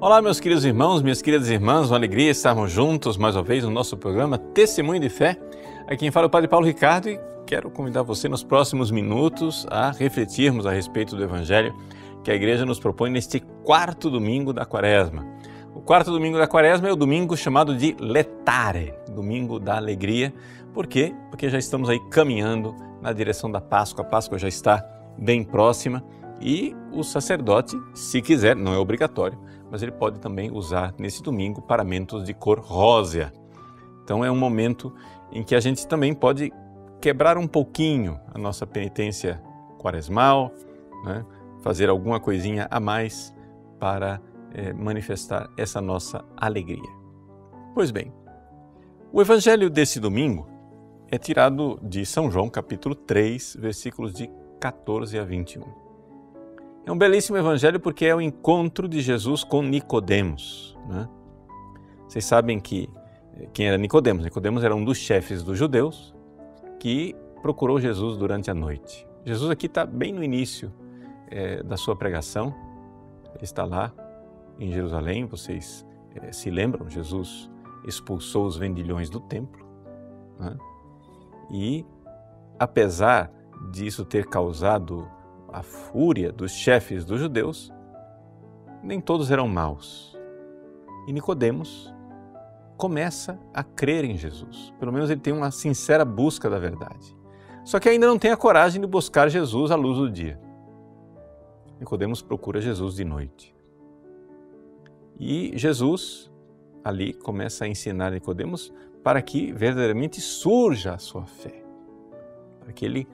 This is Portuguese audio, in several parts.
Olá, meus queridos irmãos, minhas queridas irmãs, uma alegria estarmos juntos mais uma vez no nosso programa Testemunho de Fé. Aqui quem fala é o Padre Paulo Ricardo e quero convidar você nos próximos minutos a refletirmos a respeito do Evangelho que a Igreja nos propõe neste quarto domingo da Quaresma. O quarto domingo da Quaresma é o domingo chamado de Letare, domingo da alegria. Por quê? Porque já estamos aí caminhando na direção da Páscoa. A Páscoa já está bem próxima e o sacerdote, se quiser, não é obrigatório, mas ele pode também usar nesse domingo paramentos de cor rósea. Então é um momento em que a gente também pode quebrar um pouquinho a nossa penitência quaresmal, né? Fazer alguma coisinha a mais para manifestar essa nossa alegria. Pois bem, o evangelho desse domingo é tirado de São João, capítulo 3, versículos de 14 a 21. É um belíssimo evangelho porque é o encontro de Jesus com Nicodemos, né? Vocês sabem que quem era Nicodemos? Nicodemos era um dos chefes dos judeus que procurou Jesus durante a noite. Jesus aqui está bem no início da sua pregação. Ele está lá em Jerusalém, vocês se lembram, Jesus expulsou os vendilhões do templo, né? E apesar disso ter causado a fúria dos chefes dos judeus, nem todos eram maus. E Nicodemos começa a crer em Jesus. Pelo menos ele tem uma sincera busca da verdade. Só que ainda não tem a coragem de buscar Jesus à luz do dia. Nicodemos procura Jesus de noite. E Jesus ali começa a ensinar Nicodemos para que verdadeiramente surja a sua fé. Para que ele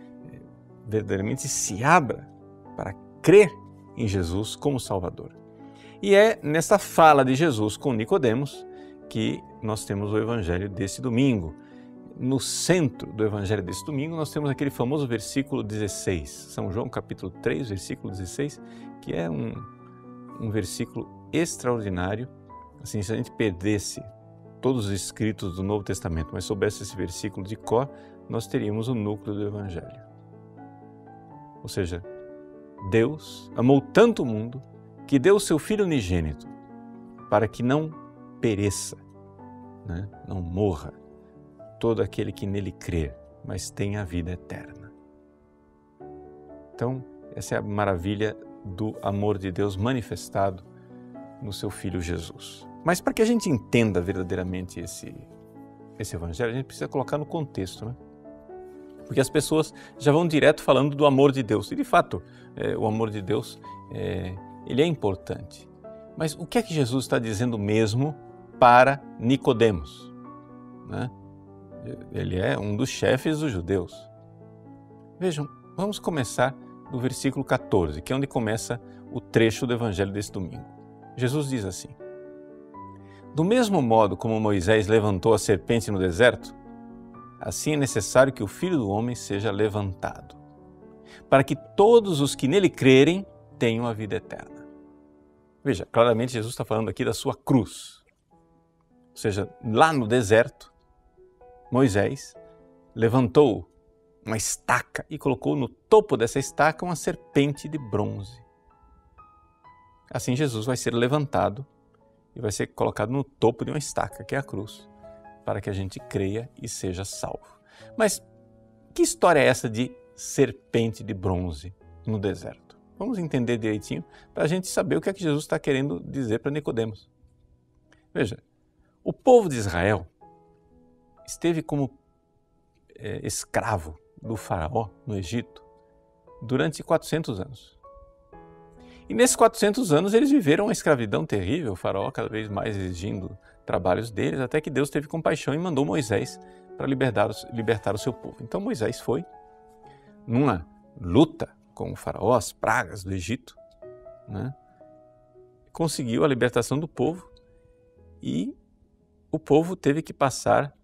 verdadeiramente se abra para crer em Jesus como Salvador. E é nessa fala de Jesus com Nicodemos que nós temos o evangelho desse domingo. No centro do evangelho desse domingo nós temos aquele famoso versículo 16, São João capítulo 3, versículo 16, que é um versículo extraordinário. Assim, se a gente perdesse todos os escritos do Novo Testamento, mas soubesse esse versículo de cor, nós teríamos o núcleo do evangelho. Ou seja, Deus amou tanto o mundo que deu o seu Filho unigênito para que não pereça, né? Não morra todo aquele que nele crer, mas tenha a vida eterna. Então, essa é a maravilha do amor de Deus manifestado no seu Filho Jesus. Mas para que a gente entenda verdadeiramente esse evangelho, a gente precisa colocar no contexto, né? Porque as pessoas já vão direto falando do amor de Deus. E de fato, o amor de Deus, ele é importante. Mas o que é que Jesus está dizendo mesmo para Nicodemos, né? Ele é um dos chefes dos judeus. Vejam, vamos começar no versículo 14, que é onde começa o trecho do evangelho desse domingo. Jesus diz assim: do mesmo modo como Moisés levantou a serpente no deserto, assim é necessário que o Filho do Homem seja levantado, para que todos os que nele crerem tenham a vida eterna. Veja, claramente Jesus está falando aqui da sua cruz. Ou seja, lá no deserto, Moisés levantou uma estaca e colocou no topo dessa estaca uma serpente de bronze. Assim Jesus vai ser levantado e vai ser colocado no topo de uma estaca, que é a cruz, para que a gente creia e seja salvo. Mas que história é essa de serpente de bronze no deserto? Vamos entender direitinho para a gente saber o que é que Jesus está querendo dizer para Nicodemos. Veja, o povo de Israel esteve como escravo do faraó no Egito durante 400 anos. E nesses 400 anos eles viveram uma escravidão terrível, o faraó cada vez mais exigindo trabalhos deles, até que Deus teve compaixão e mandou Moisés para libertar o seu povo. Então Moisés foi numa luta com o faraó, as pragas do Egito, né? Conseguiu a libertação do povo e o povo teve que passar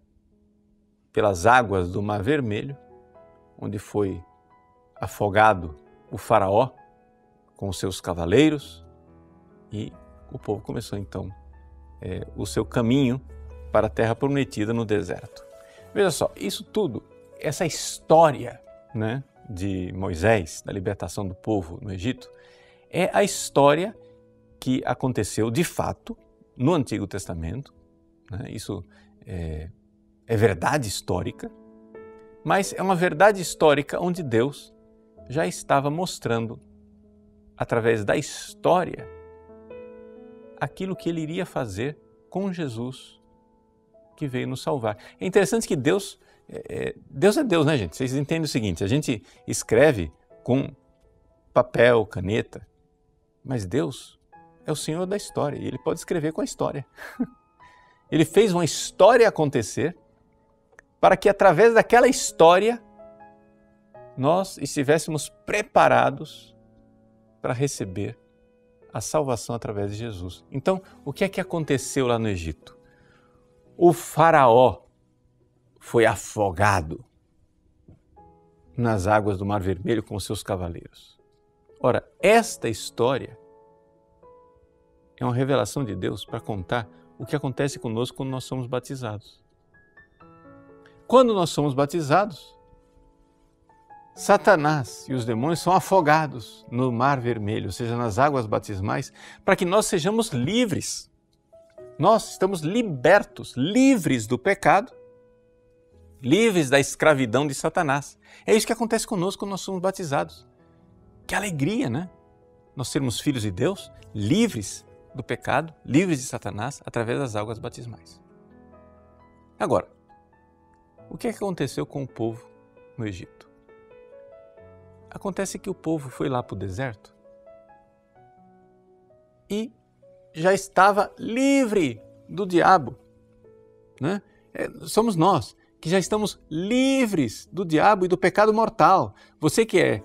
pelas águas do Mar Vermelho, onde foi afogado o faraó com os seus cavaleiros, e o povo começou então o seu caminho para a terra prometida no deserto. Veja só, isso tudo, essa história, né, de Moisés, da libertação do povo no Egito, é a história que aconteceu de fato no Antigo Testamento, né? Isso é verdade histórica, mas é uma verdade histórica onde Deus já estava mostrando, através da história, aquilo que Ele iria fazer com Jesus, que veio nos salvar. É interessante que Deus é Deus, né, gente? Vocês entendem o seguinte, a gente escreve com papel, caneta, mas Deus é o Senhor da história e Ele pode escrever com a história. Ele fez uma história acontecer para que, através daquela história, nós estivéssemos preparados para receber a salvação através de Jesus. Então, o que é que aconteceu lá no Egito? O faraó foi afogado nas águas do Mar Vermelho com os seus cavaleiros. Ora, esta história é uma revelação de Deus para contar o que acontece conosco quando nós somos batizados. Quando nós somos batizados, Satanás e os demônios são afogados no Mar Vermelho, ou seja, nas águas batismais, para que nós sejamos livres. Nós estamos libertos, livres do pecado, livres da escravidão de Satanás. É isso que acontece conosco quando nós somos batizados. Que alegria, né? Nós sermos filhos de Deus, livres do pecado, livres de Satanás, através das águas batismais. Agora, o que aconteceu com o povo no Egito? Acontece que o povo foi lá para o deserto e já estava livre do diabo, né? Somos nós que já estamos livres do diabo e do pecado mortal. Você que é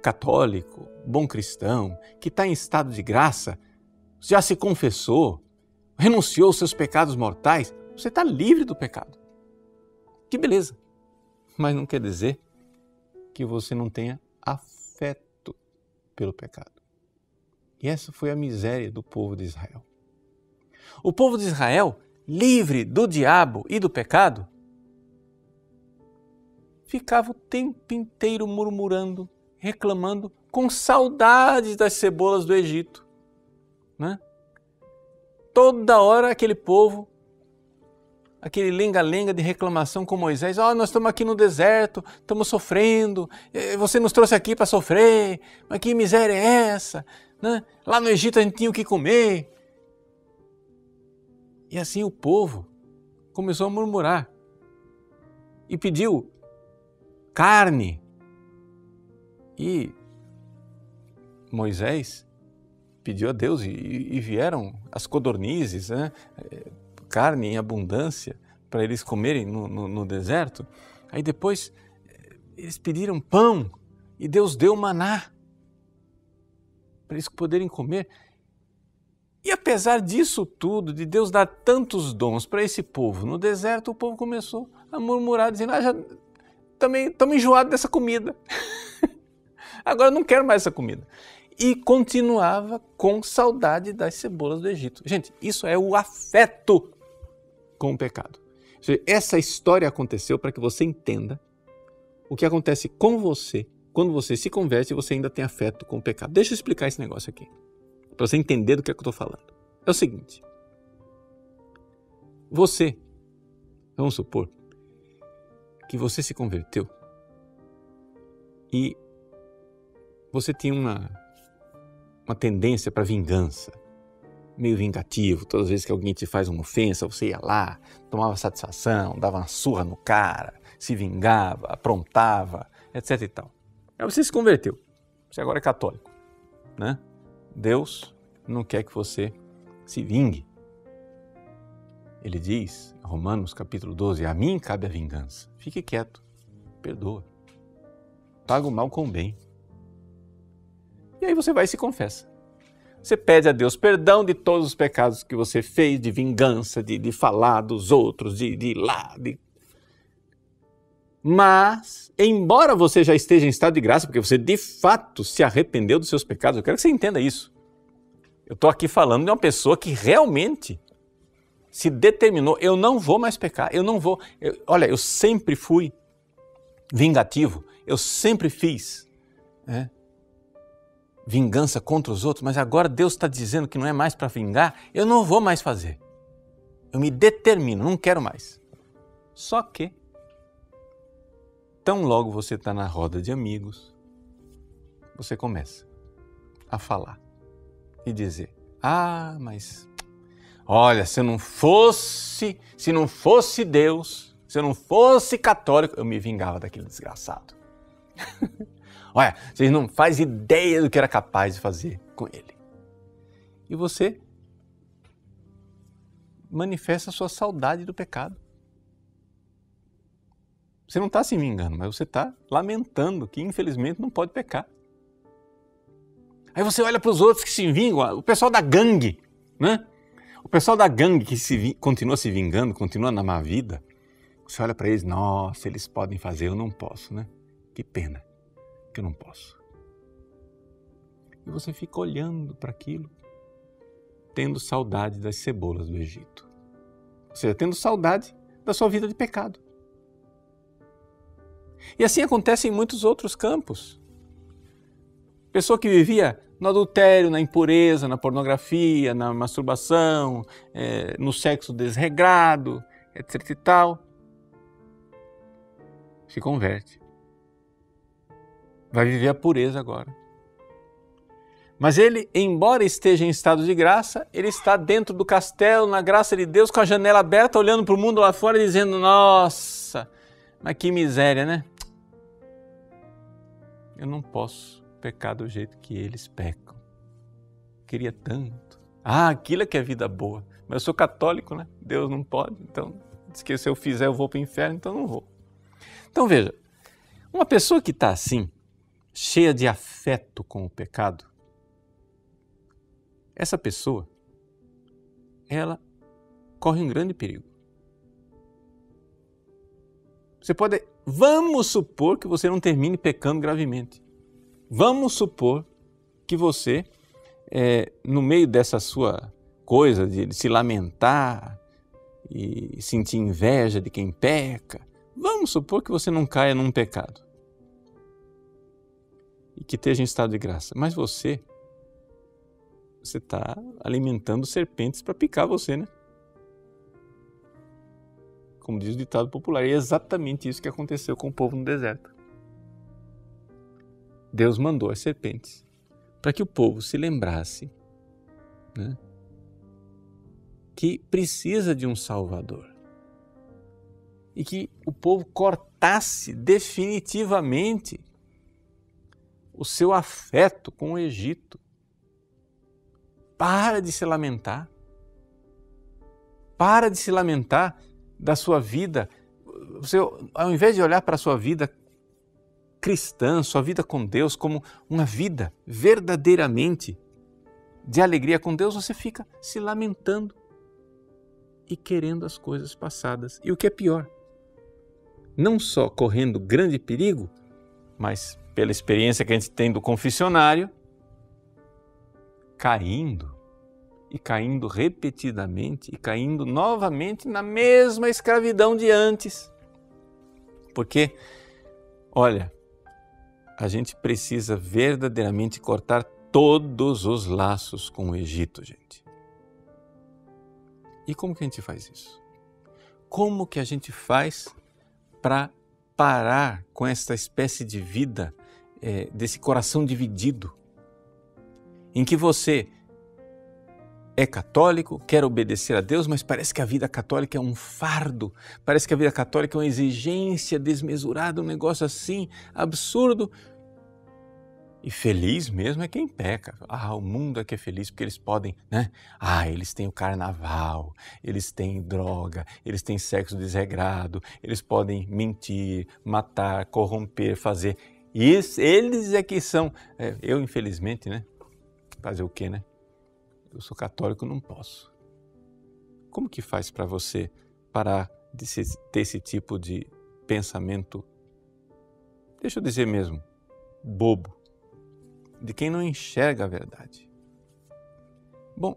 católico, bom cristão, que está em estado de graça, já se confessou, renunciou aos seus pecados mortais, você está livre do pecado. Que beleza! Mas não quer dizer que você não tenha afeto pelo pecado. E essa foi a miséria do povo de Israel. O povo de Israel, livre do diabo e do pecado, ficava o tempo inteiro murmurando, reclamando, com saudades das cebolas do Egito, né? Toda hora aquele povo, aquele lenga-lenga de reclamação com Moisés, nós estamos aqui no deserto, estamos sofrendo, você nos trouxe aqui para sofrer, mas que miséria é essa? Né? Lá no Egito a gente tinha o que comer. E assim o povo começou a murmurar e pediu carne. E Moisés pediu a Deus e vieram as codornizes, né? Carne em abundância para eles comerem no deserto. Aí depois eles pediram pão e Deus deu maná para eles poderem comer. E apesar disso tudo, de Deus dar tantos dons para esse povo, no deserto o povo começou a murmurar, dizendo, já também estamos enjoados dessa comida. Agora não quero mais essa comida. E continuava com saudade das cebolas do Egito. Gente, isso é o afeto com o pecado. Essa história aconteceu para que você entenda o que acontece com você quando você se converte e você ainda tem afeto com o pecado. Deixa eu explicar esse negócio aqui, para você entender do que é que eu estou falando. É o seguinte, você, vamos supor, que você se converteu e você tinha uma tendência para vingança, meio vingativo. Todas as vezes que alguém te faz uma ofensa, você ia lá, tomava satisfação, dava uma surra no cara, se vingava, aprontava, etc e tal. Aí você se converteu, você agora é católico, né? Deus não quer que você se vingue. Ele diz, Romanos capítulo 12, a mim cabe a vingança. Fique quieto, perdoa, paga o mal com o bem. E aí você vai e se confessa. Você pede a Deus perdão de todos os pecados que você fez, de vingança, de falar dos outros, de ir lá. Mas, embora você já esteja em estado de graça, porque você de fato se arrependeu dos seus pecados, eu quero que você entenda isso. Eu estou aqui falando de uma pessoa que realmente se determinou, eu não vou mais pecar, eu não vou. Olha, eu sempre fui vingativo, eu sempre fiz, né? vingança contra os outros, mas agora Deus está dizendo que não é mais para vingar, eu não vou mais fazer. Eu me determino, não quero mais. Só que, tão logo você está na roda de amigos, você começa a falar e dizer, mas olha, se não fosse Deus, se eu não fosse católico, eu me vingava daquele desgraçado. Olha, vocês não fazem ideia do que era capaz de fazer com ele. E você manifesta a sua saudade do pecado. Você não está se vingando, mas você está lamentando que infelizmente não pode pecar. Aí você olha para os outros que se vingam, o pessoal da gangue, né? O pessoal da gangue que continua se vingando, continua na má vida, você olha para eles, nossa, eles podem fazer, eu não posso, né? Que pena que eu não posso. E você fica olhando para aquilo, tendo saudade das cebolas do Egito. Ou seja, tendo saudade da sua vida de pecado. E assim acontece em muitos outros campos. Pessoa que vivia no adultério, na impureza, na pornografia, na masturbação, no sexo desregrado, etc e tal, se converte. Vai viver a pureza agora. Mas ele, embora esteja em estado de graça, ele está dentro do castelo, na graça de Deus, com a janela aberta, olhando para o mundo lá fora e dizendo, nossa, mas que miséria, né? Eu não posso pecar do jeito que eles pecam. Queria tanto. Aquilo é que é vida boa. Mas eu sou católico, né? Deus não pode, então, diz que se eu fizer eu vou para o inferno, então não vou. Então veja, uma pessoa que está assim, cheia de afeto com o pecado, essa pessoa, ela corre um grande perigo. Vamos supor que você não termine pecando gravemente. Vamos supor que você, no meio dessa sua coisa de se lamentar e sentir inveja de quem peca, vamos supor que você não caia num pecado e que esteja em estado de graça. Mas você está alimentando serpentes para picar você, né? Como diz o ditado popular, é exatamente isso que aconteceu com o povo no deserto. Deus mandou as serpentes para que o povo se lembrasse, né, que precisa de um Salvador e que o povo cortasse definitivamente o seu afeto com o Egito. Para de se lamentar. Para de se lamentar da sua vida. Você, ao invés de olhar para a sua vida cristã, sua vida com Deus, como uma vida verdadeiramente de alegria com Deus, você fica se lamentando e querendo as coisas passadas. E o que é pior, não só correndo grande perigo, mas pela experiência que a gente tem do confessionário, caindo repetidamente e caindo novamente na mesma escravidão de antes. Porque, olha, a gente precisa verdadeiramente cortar todos os laços com o Egito, gente. E como que a gente faz isso? Como que a gente faz para parar com essa espécie de vida, desse coração dividido, em que você é católico, quer obedecer a Deus, mas parece que a vida católica é um fardo, parece que a vida católica é uma exigência desmesurada, um negócio assim, absurdo. E feliz mesmo é quem peca. O mundo é que é feliz porque eles podem, né? Eles têm o carnaval, eles têm droga, eles têm sexo desregrado, eles podem mentir, matar, corromper, fazer. Isso, eles é que são. Eu, infelizmente, né? Fazer o quê, né? Eu sou católico, não posso. Como que faz para você parar de ter esse tipo de pensamento, deixa eu dizer mesmo, bobo, de quem não enxerga a verdade? Bom,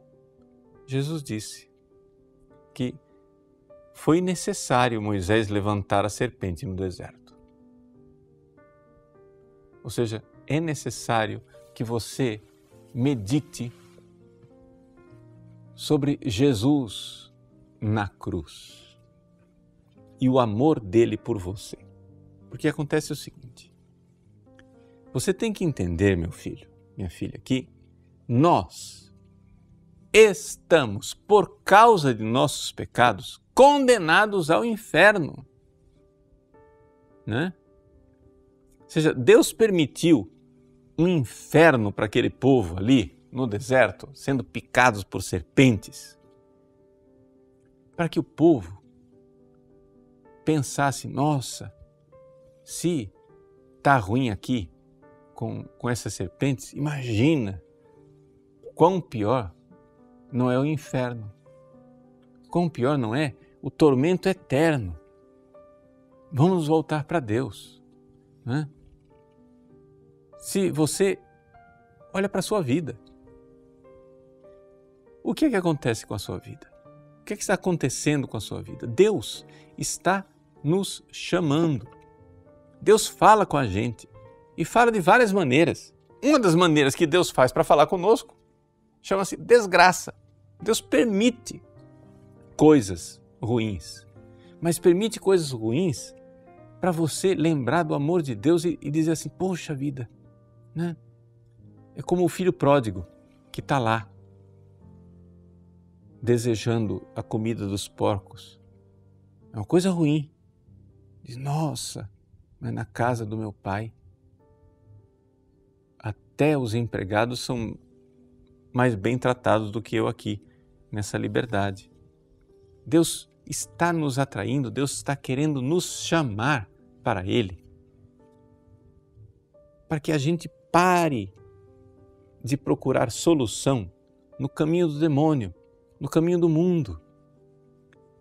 Jesus disse que foi necessário Moisés levantar a serpente no deserto. Ou seja, é necessário que você medite sobre Jesus na cruz e o amor dele por você. Porque acontece o seguinte, você tem que entender, meu filho, minha filha, que nós estamos, por causa de nossos pecados, condenados ao inferno, né? Ou seja, Deus permitiu um inferno para aquele povo ali no deserto, sendo picados por serpentes, para que o povo pensasse, nossa, se está ruim aqui com essas serpentes, imagina quão pior não é o inferno, quão pior não é o tormento eterno. Vamos voltar para Deus, né? Se você olha para a sua vida, o que é que acontece com a sua vida? O que é que está acontecendo com a sua vida? Deus está nos chamando. Deus fala com a gente e fala de várias maneiras. Uma das maneiras que Deus faz para falar conosco chama-se desgraça. Deus permite coisas ruins, mas permite coisas ruins para você lembrar do amor de Deus e dizer assim, poxa vida, né? É como o filho pródigo que está lá, desejando a comida dos porcos. É uma coisa ruim. Diz, nossa, mas na casa do meu pai, até os empregados são mais bem tratados do que eu aqui, nessa liberdade. Deus está nos atraindo, Deus está querendo nos chamar para Ele, para que a gente pare de procurar solução no caminho do demônio, no caminho do mundo.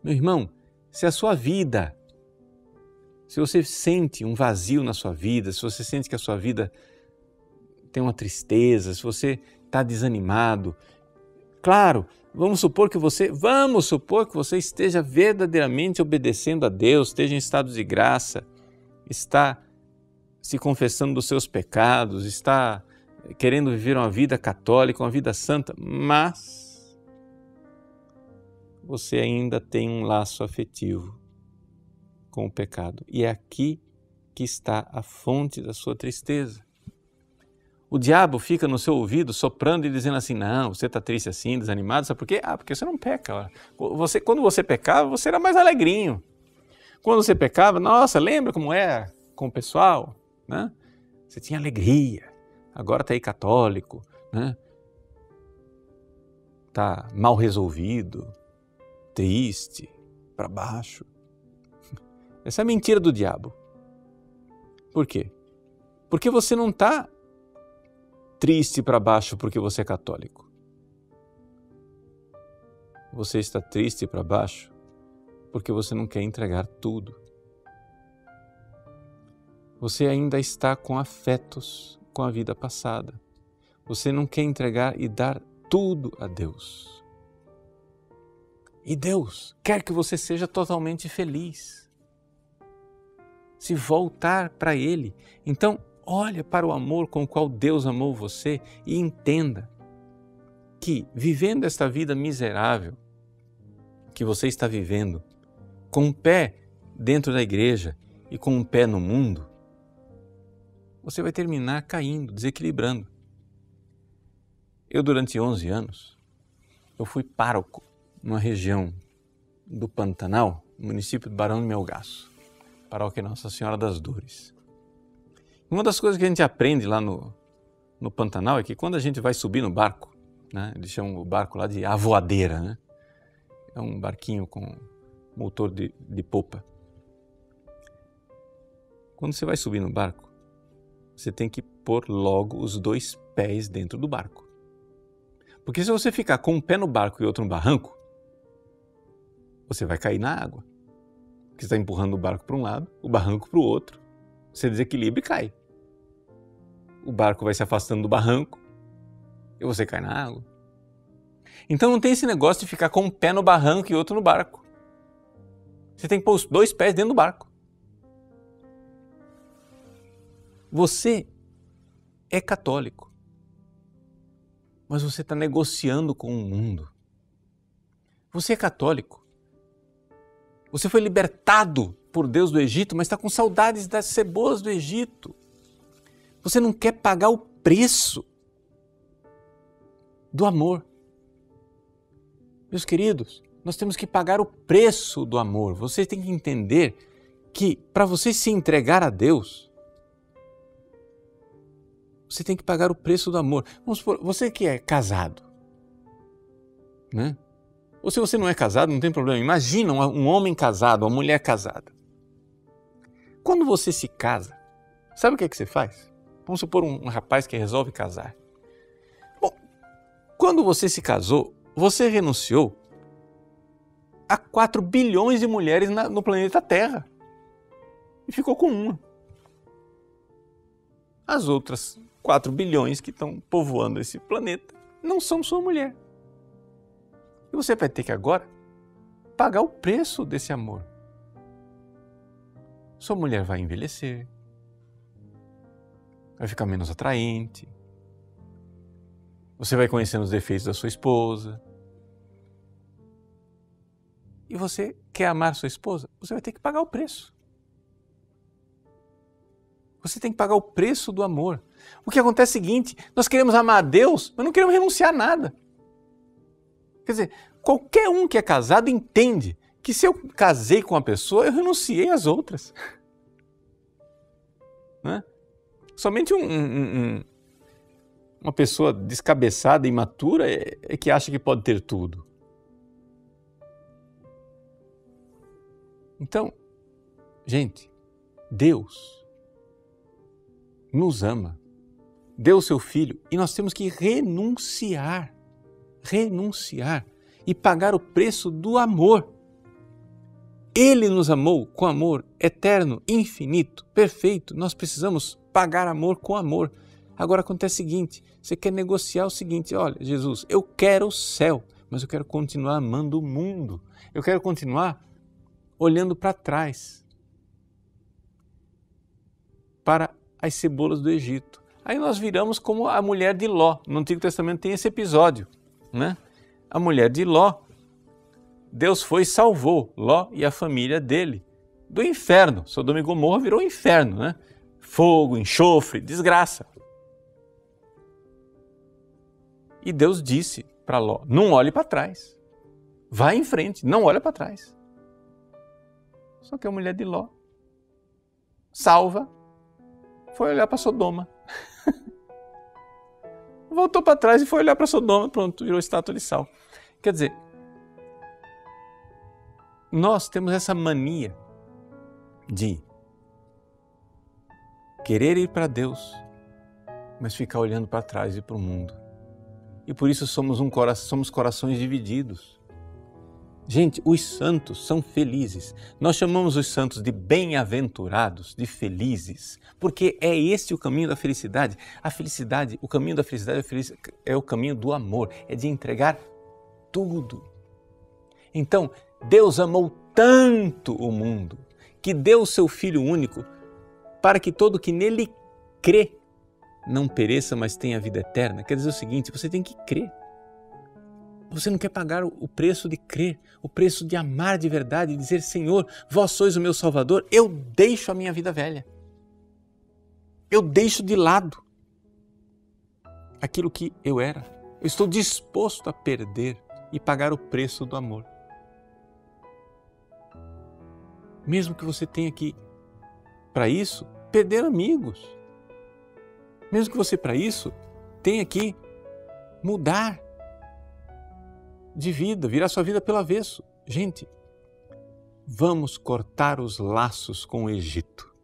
Meu irmão, se a sua vida, se você sente um vazio na sua vida, se você sente que a sua vida tem uma tristeza, se você está desanimado, claro, vamos supor que você esteja verdadeiramente obedecendo a Deus, esteja em estado de graça, está se confessando dos seus pecados, está querendo viver uma vida católica, uma vida santa, mas você ainda tem um laço afetivo com o pecado. E é aqui que está a fonte da sua tristeza. O diabo fica no seu ouvido soprando e dizendo assim, não, você está triste assim, desanimado, sabe por quê? Porque você não peca. Quando você pecava, você era mais alegrinho. Quando você pecava, nossa, lembra como era com o pessoal? Né? Você tinha alegria. Agora está aí católico, né? Está mal resolvido, triste, para baixo. Essa é a mentira do diabo. Por quê? Porque você não está triste para baixo porque você é católico. Você está triste para baixo porque você não quer entregar tudo. Você ainda está com afetos com a vida passada. Você não quer entregar e dar tudo a Deus. E Deus quer que você seja totalmente feliz. Se voltar para Ele. Então, olha para o amor com o qual Deus amou você e entenda que, vivendo esta vida miserável que você está vivendo, com um pé dentro da igreja e com um pé no mundo, você vai terminar caindo, desequilibrando. Eu, durante 11 anos, eu fui pároco numa região do Pantanal, no município de Barão de Melgaço, paróquia Nossa Senhora das Dores. Uma das coisas que a gente aprende lá no Pantanal é que quando a gente vai subir no barco, né, eles chamam o barco lá de avoadeira, né? É um barquinho com motor de popa. Quando você vai subir no barco, você tem que pôr logo os 2 pés dentro do barco. Porque se você ficar com um pé no barco e outro no barranco, você vai cair na água. Porque você está empurrando o barco para um lado, o barranco para o outro. Você desequilibra e cai. O barco vai se afastando do barranco e você cai na água. Então não tem esse negócio de ficar com um pé no barranco e outro no barco. Você tem que pôr os 2 pés dentro do barco. Você é católico. mas você está negociando com o mundo. Você é católico. Você foi libertado por Deus do Egito, mas está com saudades das cebolas do Egito. Você não quer pagar o preço do amor. Meus queridos, nós temos que pagar o preço do amor. Você tem que entender que para você se entregar a Deus, você tem que pagar o preço do amor. Vamos supor, você que é casado, né? Ou se você não é casado, não tem problema. Imagina um homem casado, uma mulher casada. Quando você se casa, sabe o que é que você faz? Vamos supor um rapaz que resolve casar. Bom, quando você se casou, você renunciou a 4 bilhões de mulheres no planeta Terra e ficou com uma. As outras 4 bilhões que estão povoando esse planeta não são sua mulher. E você vai ter que agora pagar o preço desse amor. Sua mulher vai envelhecer, vai ficar menos atraente, você vai conhecendo os defeitos da sua esposa. E você quer amar sua esposa? Você vai ter que pagar o preço. Você tem que pagar o preço do amor. O que acontece é o seguinte, nós queremos amar a Deus, mas não queremos renunciar a nada. Quer dizer, qualquer um que é casado entende que se eu casei com uma pessoa, eu renunciei às outras. Né? Somente uma pessoa descabeçada e imatura é que acha que pode ter tudo. Então, gente, Deus nos ama, deu o seu Filho e nós temos que renunciar e pagar o preço do amor. Ele nos amou com amor eterno, infinito, perfeito. Nós precisamos pagar amor com amor. Agora acontece o seguinte, você quer negociar o seguinte, olha, Jesus, eu quero o céu, mas eu quero continuar amando o mundo. Eu quero continuar olhando para trás, para as cebolas do Egito. Aí nós viramos como a mulher de Ló. No Antigo Testamento tem esse episódio, né? A mulher de Ló, Deus foi e salvou Ló e a família dele do inferno. Sodoma e Gomorra virou inferno, né? Fogo, enxofre, desgraça. E Deus disse para Ló, não olhe para trás, vai em frente, não olha para trás. Só que a mulher de Ló, salva, foi olhar para Sodoma. Voltou para trás e foi olhar para Sodoma, pronto, virou estátua de sal. Quer dizer, nós temos essa mania de querer ir para Deus, mas ficar olhando para trás e para o mundo. E por isso somos corações divididos. Gente, os santos são felizes. Nós chamamos os santos de bem-aventurados, de felizes, porque é esse o caminho da felicidade. A felicidade, o caminho da felicidade é o caminho do amor, é de entregar tudo. Então, Deus amou tanto o mundo que deu o seu Filho único para que todo que nele crê não pereça, mas tenha vida eterna. Quer dizer o seguinte, você tem que crer. Você não quer pagar o preço de crer, o preço de amar de verdade e dizer, Senhor, vós sois o meu Salvador, eu deixo a minha vida velha. Eu deixo de lado aquilo que eu era. Eu estou disposto a perder e pagar o preço do amor. Mesmo que você tenha que, para isso, perder amigos. Mesmo que você, para isso, tenha que mudar de vida, virar sua vida pelo avesso. Gente, vamos cortar os laços com o Egito.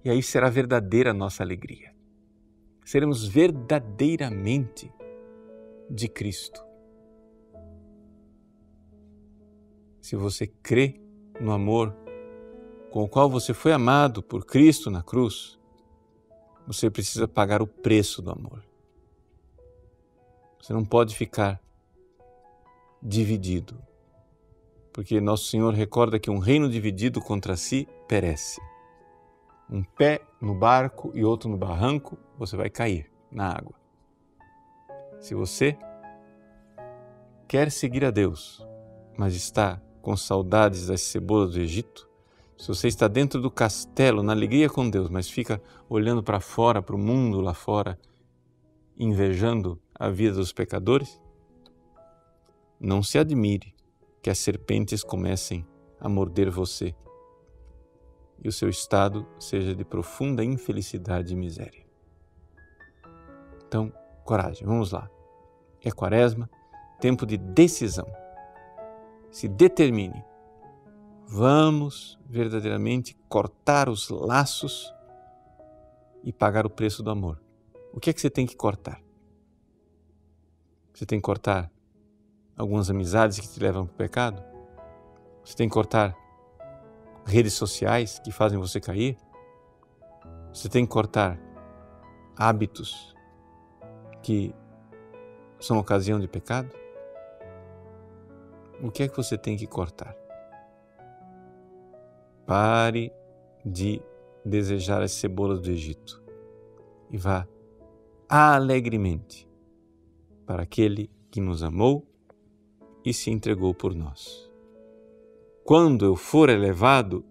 E aí será verdadeira a nossa alegria. Seremos verdadeiramente de Cristo. Se você crê no amor com o qual você foi amado por Cristo na cruz, você precisa pagar o preço do amor. Você não pode ficar dividido, porque Nosso Senhor recorda que um reino dividido contra si perece. Um pé no barco e outro no barranco, você vai cair na água. Se você quer seguir a Deus, mas está com saudades das cebolas do Egito, se você está dentro do castelo, na alegria com Deus, mas fica olhando para fora, para o mundo lá fora, invejando a vida dos pecadores, não se admire que as serpentes comecem a morder você e o seu estado seja de profunda infelicidade e miséria. Então, coragem, vamos lá. É Quaresma, tempo de decisão. Se determine. Vamos verdadeiramente cortar os laços e pagar o preço do amor. O que é que você tem que cortar? Você tem que cortar algumas amizades que te levam para o pecado? Você tem que cortar redes sociais que fazem você cair? Você tem que cortar hábitos que são ocasião de pecado? O que é que você tem que cortar? Pare de desejar as cebolas do Egito e vá alegremente para aquele que nos amou e se entregou por nós. Quando eu for elevado,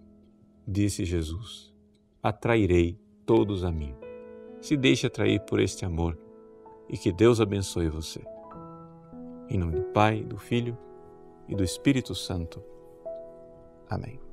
disse Jesus, atrairei todos a mim. Se deixe atrair por este amor e que Deus abençoe você. Em nome do Pai, do Filho e do Espírito Santo. Amém.